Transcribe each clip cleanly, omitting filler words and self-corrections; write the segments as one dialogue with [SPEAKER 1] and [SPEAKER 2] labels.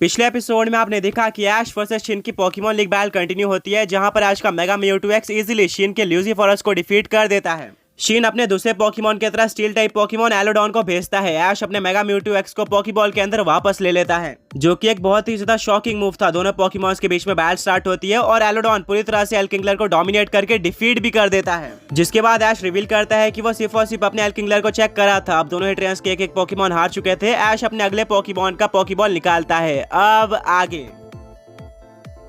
[SPEAKER 1] पिछले एपिसोड में आपने देखा कि ऐश वर्सेस शिन की पोकेमॉन लीग बैटल कंटिन्यू होती है, जहां पर ऐश का mega Mewtwo x easily Shin के ल्यूसीफोरस को डिफीट कर देता है। शिन अपने दूसरे पोकेमॉन की तरह स्टील टाइप पोकेमॉन एलोडॉन को भेजता है। ऐश अपने मेगा म्यूटू एक्स को पोकेबॉल के अंदर वापस ले लेता है, जो कि एक बहुत ही ज्यादा शॉकिंग मूव था। दोनों पोकेमॉन्स के बीच में बैटल स्टार्ट होती है और एलोडॉन पूरी तरह से एल्किंगलर को डोमिनेट करके डिफीट भी कर देता है, जिसके बाद ऐश रिवील करता है कि वो सिर्फ और सिर्फ अपने एल्किंगलर को चेक करा था। अब दोनों ही ट्रेनर्स के एक पोकेमॉन हार चुके थे। ऐश अपने अगले पोकेमॉन का पोकेबॉल निकालता है। अब आगे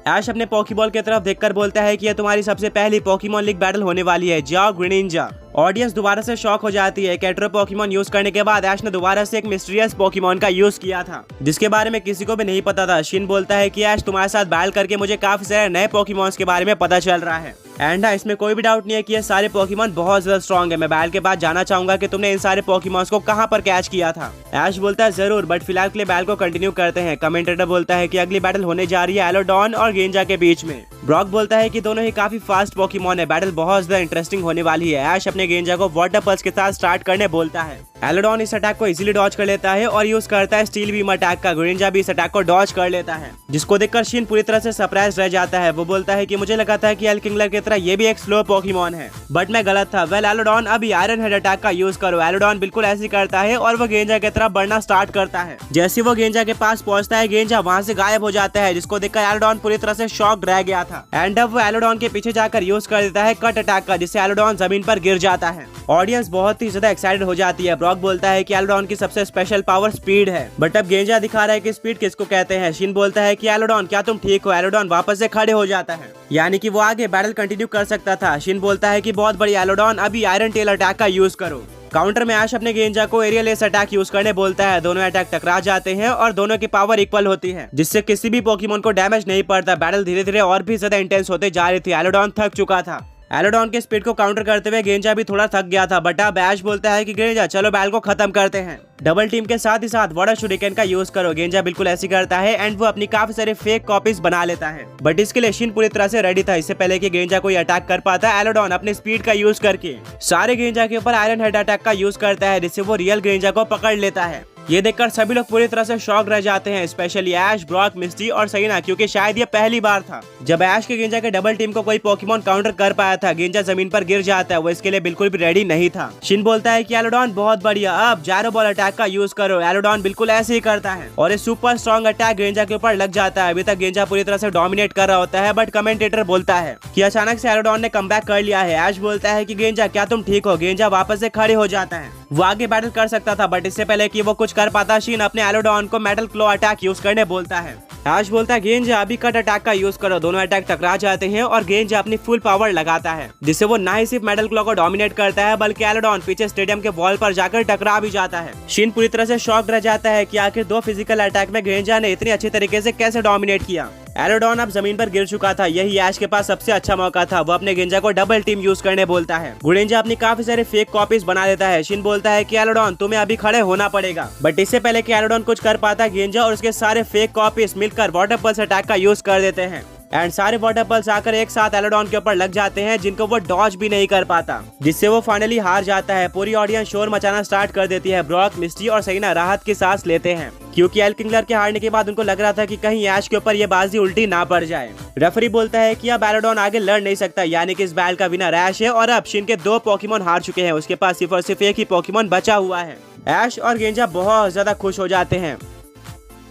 [SPEAKER 1] ऐश अपने पोकेबॉल की तरफ देखकर बोलता है कि यह तुम्हारी सबसे पहली पोकेमॉन लीग बैटल होने वाली है, जाओ ग्रीनिंजा। ऑडियंस दोबारा से शॉक हो जाती है। कैटरो पोकेमॉन यूज करने के बाद ऐश ने दोबारा से एक मिस्टीरियस पोकेमॉन का यूज किया था, जिसके बारे में किसी को भी नहीं पता था। शिन बोलता है कि ऐश तुम्हारे साथ बैटल करके मुझे काफी सारे नए पोकेमॉन्स के बारे में पता चल रहा है। एंड इसमें कोई भी डाउट नहीं है कि ये सारे पोकेमॉन बहुत ज्यादा स्ट्रॉन्ग है। मैं बैटल के बाद जानना चाहूंगा कि तुमने इन सारे पोकेमॉन्स को कहां पर कैच किया था। ऐश बोलता है जरूर, बट फिलहाल के लिए बैटल को कंटिन्यू करते हैं। कमेंटेटर बोलता है कि अगली बैटल होने जा रही है एलोडॉन और गेंजा के बीच में। ब्रॉक बोलता है कि दोनों ही काफी फास्ट पोकेमॉन है, बैटल बहुत ज्यादा इंटरेस्टिंग होने वाली है। ऐश अपने गेंजा को वाटर पल्स के साथ स्टार्ट करने बोलता है। एलोडॉन इस अटैक को इजीली डॉज कर लेता है और यूज करता है स्टील बीम अटैक का। ग्रीनिंजा भी इस अटैक को डॉज कर लेता है, जिसको देखकर शिन पूरी तरह से सरप्राइज रह जाता है। वो बोलता है कि मुझे लगा था कि एल्किंगलर की तरह ये भी एक स्लो पोकेमॉन है, बट मैं गलत था। वेल एलोडॉन, अभी आयरन हेड अटैक का यूज करो। एलोडॉन बिल्कुल ऐसे ही करता है और वो गेंजा की तरफ बढ़ना स्टार्ट करता है। जैसे वो गेंजा के पास पहुंचता है, गेंजा वहां से गायब हो जाता है, जिसको देखकर एलोडॉन पूरी तरह से शॉक रह गया था। एंड अब वो एलोडॉन के पीछे जाकर यूज कर देता है कट अटैक का, जिससे एलोडॉन जमीन पर गिर जाता है। ऑडियंस बहुत ही ज्यादा एक्साइटेड हो जाती है। ब्रॉक बोलता है कि एलोडॉन की सबसे स्पेशल पावर स्पीड है, बट अब गेंजा दिखा रहा है कि स्पीड किसको कहते हैं। शिन बोलता है कि एलोडॉन क्या तुम ठीक हो। एलोडॉन वापस से खड़े हो जाता है, यानी कि वो आगे बैटल कंटिन्यू कर सकता था। शिन बोलता है कि बहुत बड़ी एलोडॉन, अभी आयरन टेल अटैक का यूज करो। काउंटर में ऐश अपने गेंजा को एरियल एस अटैक यूज करने बोलता है। दोनों अटैक टकरा जाते हैं और दोनों की पावर इक्वल होती है, जिससे किसी भी पोकेमॉन को डैमेज नहीं पड़ता। बैटल धीरे धीरे और भी ज्यादा इंटेंस होते जा रही थी। एलोडॉन थक चुका था। एलोडॉन के स्पीड को काउंटर करते हुए गेंजा भी थोड़ा थक गया था, बट अब ऐश बोलता है कि गेंजा चलो बैटल को खत्म करते हैं। डबल टीम के साथ ही साथ वाटर शुरिकेन का यूज करो। गेंजा बिल्कुल ऐसी करता है एंड वो अपनी काफी सारे फेक कॉपीज बना लेता है, बट इसके लिए शिन पूरी तरह से रेडी था। इससे पहले कि गेंजा कोई अटैक कर पाता, एलोडॉन अपने स्पीड का यूज करके सारे गेंजा के ऊपर आयरन हेड अटैक का यूज करता है, जिससे वो रियल गेंजा को पकड़ लेता है। ये देखकर सभी लोग पूरी तरह से शॉक रह जाते हैं, स्पेशली ऐश, ब्रॉक, मिस्टी और सईना, क्योंकि शायद ये पहली बार था जब ऐश के गेंजा के डबल टीम को कोई पोकेमॉन काउंटर कर पाया था। गेंजा जमीन पर गिर जाता है, वो इसके लिए बिल्कुल भी रेडी नहीं था। शिन बोलता है कि एलोडॉन बहुत बढ़िया, अब जायरो बॉल अटैक का यूज करो। एलोडॉन बिल्कुल ऐसे ही करता है और ये सुपर स्ट्रॉन्ग अटैक गेंजा के ऊपर लग जाता है। अभी तक गेंजा पूरी तरह से डोमिनेट कर रहा होता है, बट कमेंटेटर बोलता है कि अचानक से एलोडॉन ने कमबैक कर लिया है। ऐश बोलता है कि गेंजा क्या तुम ठीक हो। गेंजा वापस से खड़े हो जाता है। वो आगे बैटल कर सकता था, बट इससे पहले कि वो कुछ कर पाता, शिन अपने एलोडॉन को मेटल क्लो अटैक यूज करने बोलता है। ऐश बोलता है गेंजा अभी कट अटैक का यूज करो। दोनों अटैक टकरा जाते हैं और गेंजा अपनी फुल पावर लगाता है, जिससे वो ना ही सिर्फ मेटल क्लो को डोमिनेट करता है, बल्कि एलोडॉन पीछे स्टेडियम के वॉल पर जाकर टकरा भी जाता है। शिन पूरी तरह से शॉक रह जाता है कि आखिर दो फिजिकल अटैक में गेंजा ने इतनी अच्छी तरीके से कैसे डोमिनेट किया। एलोडॉन अब जमीन पर गिर चुका था, यही ऐश के पास सबसे अच्छा मौका था। वो अपने गेंजा को डबल टीम यूज करने बोलता है। गुडेंजा अपनी काफी सारे फेक कॉपीज बना लेता है। शिन बोलता है कि एलोडॉन तुम्हें अभी खड़े होना पड़ेगा, बट इससे पहले कि एलोडॉन कुछ कर पाता, गेंजा और उसके सारे फेक कॉपीज मिलकर वाटर पल्स अटैक का यूज कर देते हैं एंड सारे वाटर पल्स आकर एक साथ एलोडॉन के ऊपर लग जाते हैं, जिनको वो डॉज भी नहीं कर पाता, जिससे वो फाइनली हार जाता है। पूरी ऑडियंस शोर मचाना स्टार्ट कर देती है। ब्रॉक, मिस्टी और सईना राहत की सांस लेते हैं, क्योंकि एल्किंगलर के हारने के बाद उनको लग रहा था कि कहीं ऐश के ऊपर ये बाजी उल्टी ना पड़ जाए। रेफरी बोलता है कि अब एलोडॉन आगे लड़ नहीं सकता, यानी कि इस बैटल का विनर ऐश है और अब शिन के दो पोकेमॉन हार चुके हैं। उसके पास सिर्फ और सिर्फ एक ही पोकेमॉन बचा हुआ है। ऐश और गेंजा बहुत ज्यादा खुश हो जाते हैं।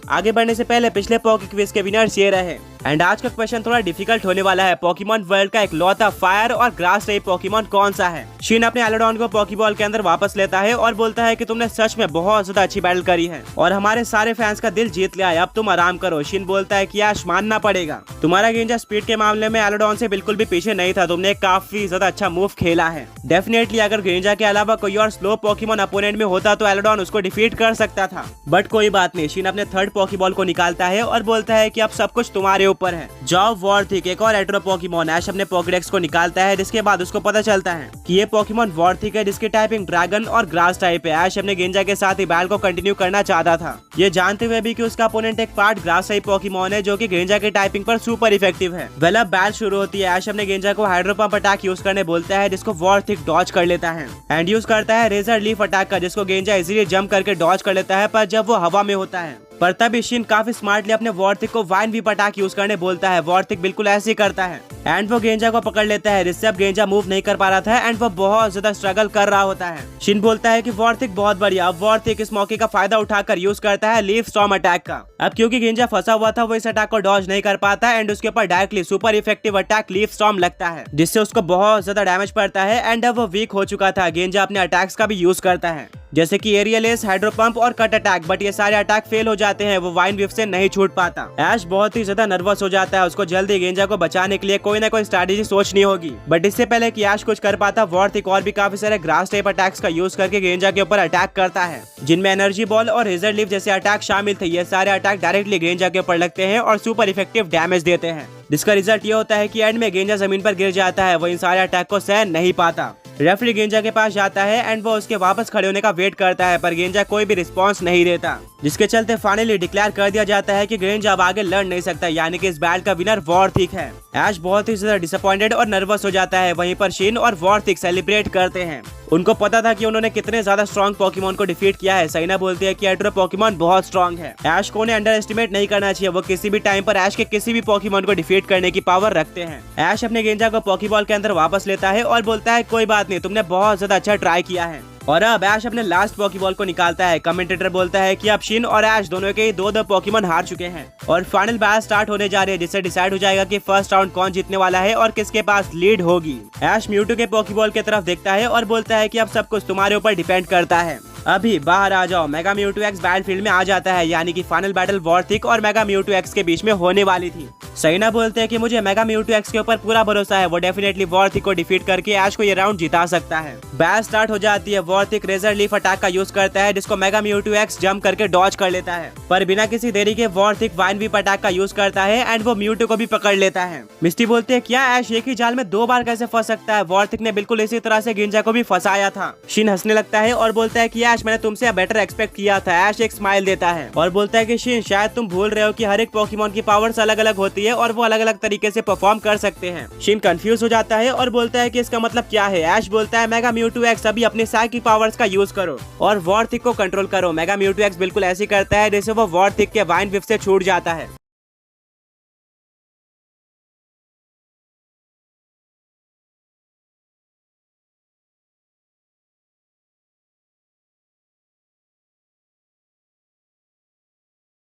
[SPEAKER 1] आगे बढ़ने से पहले पिछले पोके क्विज के विनर्स ये रहे एंड आज का क्वेश्चन थोड़ा डिफिकल्ट होने वाला है। पोकेमॉन वर्ल्ड का इकलौता फायर और ग्रास टाइप पोकेमॉन कौन सा है। शिन अपने एलोडॉन को पोकेबॉल के अंदर वापस लेता है और बोलता है कि तुमने सच में बहुत ज्यादा अच्छी बैटल करी है और हमारे सारे फैंस का दिल जीत लिया है, अब तुम आराम करो। शिन बोलता है कि ऐश मानना पड़ेगा, तुम्हारा गेंजा स्पीड के मामले में एलोडॉन से बिल्कुल भी पीछे नहीं था, तुमने काफी ज्यादा अच्छा मूव खेला है। डेफिनेटली अगर गेंजा के अलावा कोई और स्लो पोकेमॉन अपोनेंट में होता तो एलोडॉन उसको डिफीट कर सकता था, बट कोई बात नहीं। शिन अपने थर्ड पोकेबॉल को निकालता है और बोलता है कि अब सब कुछ तुम्हारे ऊपर है, जाओ वॉर्थिक, एक और एट्रो पोकेमॉन। ऐश अपने पोकेडेक्स को निकालता है, जिसके बाद उसको पता चलता है कि ये पोकेमॉन वॉर्थिक है, जिसकी टाइपिंग ड्रैगन और ग्रास टाइप है। ऐश अपने गेंजा के साथ ही बैटल को कंटिन्यू करना चाहता था, ये जानते हुए भी कि उसका अपोनेंट एक पार्ट ग्रास टाइप पोकेमॉन है, जो कि गेंजा के टाइपिंग पर सुपर इफेक्टिव है। वेल अब बैटल शुरू होती है। ऐश अपने गेंजा को हाइड्रो पंप अटैक यूज करने बोलता है, जिसको वॉर्थिक डॉज कर लेता है एंड यूज करता है रेजर लीफ अटैक का, जिसको गेंजा इजीली जंप करके डॉज कर लेता है, पर जब वो हवा में होता है पर तभी शिन काफी स्मार्टली अपने वॉर्थिक को वाइन वीप अटैक यूज करने बोलता है। वॉर्थिक बिल्कुल ऐसे ही करता है एंड वो गेंजा को पकड़ लेता है, जिससे अब गेंजा मूव नहीं कर पा रहा था एंड वो बहुत ज्यादा स्ट्रगल कर रहा होता है। शिन बोलता है कि वॉर्थिक बहुत बढ़िया। अब वॉर्थिक इस मौके का फायदा उठाकर यूज करता है लीफ स्टॉर्म अटैक का। अब क्योंकि गेंजा फंसा हुआ था वो इस अटैक को डॉज नहीं कर पाता एंड उसके ऊपर directly super effective attack leaf storm लगता है, जिससे उसको बहुत ज्यादा डैमेज पड़ता है एंड अब वो वीक हो चुका था। गेंजा अपने अटैक्स का भी यूज करता है, जैसे कि एरियल एस, हाइड्रो पंप और कट अटैक, बट ये सारे अटैक फेल हो जाते हैं। वो वाइन विफ से नहीं छूट पाता। ऐश बहुत ही ज्यादा नर्वस हो जाता है। उसको जल्दी गेंजा को बचाने के लिए कोई ना कोई स्ट्रैटेजी सोचनी होगी, बट इससे पहले कि ऐश कुछ कर पाता, वॉर्थिक और भी काफी सारे ग्रास टाइप अटैक्स का यूज करके गेंजा के ऊपर अटैक करता है, जिनमें एनर्जी बॉल और रिजर्व लीफ जैसे अटैक शामिल थे। ये सारे अटैक डायरेक्टली गेंजा के ऊपर लगते हैं और सुपर इफेक्टिव डैमेज देते हैं, जिसका रिजल्ट ये होता है कि एंड में गेंजा जमीन पर गिर जाता है। वो इन सारे अटैक को सहन नहीं पाता। रेफरी गेंजा के पास जाता है एंड वो उसके वापस खड़े होने का वेट करता है, पर गेंजा कोई भी रिस्पांस नहीं देता, जिसके चलते फाइनली डिक्लेयर कर दिया जाता है कि गेंजा अब आगे लड़ नहीं सकता, यानी कि इस बैटल का विनर वॉर्थिक है। ऐश बहुत ही ज्यादा डिसअपॉइंटेड और नर्वस हो जाता है। वहीं पर शिन और वॉर्थिक सेलिब्रेट करते हैं। उनको पता था कि उन्होंने कितने ज्यादा स्ट्रॉन्ग पोकेमॉन को डिफीट किया है। सैना बोलती है कि एड्रो पोकेमॉन बहुत स्ट्रॉन्ग है। ऐश को उन्हें अंडर एस्टिमेट नहीं करना चाहिए। वो किसी भी टाइम पर ऐश के किसी भी पोकेमॉन को डिफीट करने की पावर रखते हैं। ऐश अपने गेंजा को पोकेबॉल के अंदर वापस लेता है और बोलता है कोई बात नहीं, तुमने बहुत ज्यादा अच्छा ट्राई किया है। और अब ऐश अपने लास्ट पोकेबॉल को निकालता है। कमेंटेटर बोलता है कि अब शिन और ऐश दोनों के दो पोकेमॉन हार चुके हैं और फाइनल बैटल स्टार्ट होने जा रही है, जिससे डिसाइड हो जाएगा कि फर्स्ट राउंड कौन जीतने वाला है और किसके पास लीड होगी। ऐश म्यूटू के पोकेबॉल की तरफ देखता है और बोलता है कि अब सब कुछ तुम्हारे ऊपर डिपेंड करता है। अभी बाहर आ जाओ। मेगा म्यूटू एक्स बैटलफील्ड में आ जाता है, यानी कि फाइनल बैटल वॉर्थिक और मेगा म्यूटू एक्स के बीच में होने वाली थी। सैना बोलते हैं कि मुझे मेगा म्यूटू एक्स के ऊपर पूरा भरोसा है। वो डेफिनेटली वॉर्थिक को डिफीट करके ऐश को ये राउंड जिता सकता है। बैटल स्टार्ट हो जाती है। वॉर्थिक रेजर लीफ अटैक का यूज करता है, जिसको मेगा म्यूटू एक्स जंप करके डॉज कर लेता है, पर बिना किसी देरी के वॉर्थिक वाइन वीप अटैक का यूज करता है एंड वो म्यूटू को भी पकड़ लेता है। मिस्टी बोलते हैं क्या ऐश एक ही जाल में 2 बार कैसे फंस सकता है? वॉर्थिक ने बिल्कुल इसी तरह से गेंजा को भी फंसाया था। शिन हंसने लगता है और बोलता है कि ऐश मैंने तुमसे बेटर एक्सपेक्ट किया था। ऐश एक स्माइल देता है और बोलता है कि शिन शायद तुम भूल रहे हो कि हर एक पोकेमॉन की पावर्स अलग अलग होती है और वो अलग अलग तरीके से परफॉर्म कर सकते हैं। शिन कंफ्यूज हो जाता है और बोलता है कि इसका मतलब क्या है? ऐश बोलता है मेगा म्यूटू एक्स अभी अपने साइकिक पावर्स का यूज करो और वॉर्थिक को कंट्रोल करो। मेगा म्यूटू एक्स बिल्कुल ऐसे करता है जैसे वो वॉर्थिक के वाइन विफ से छूट जाता है।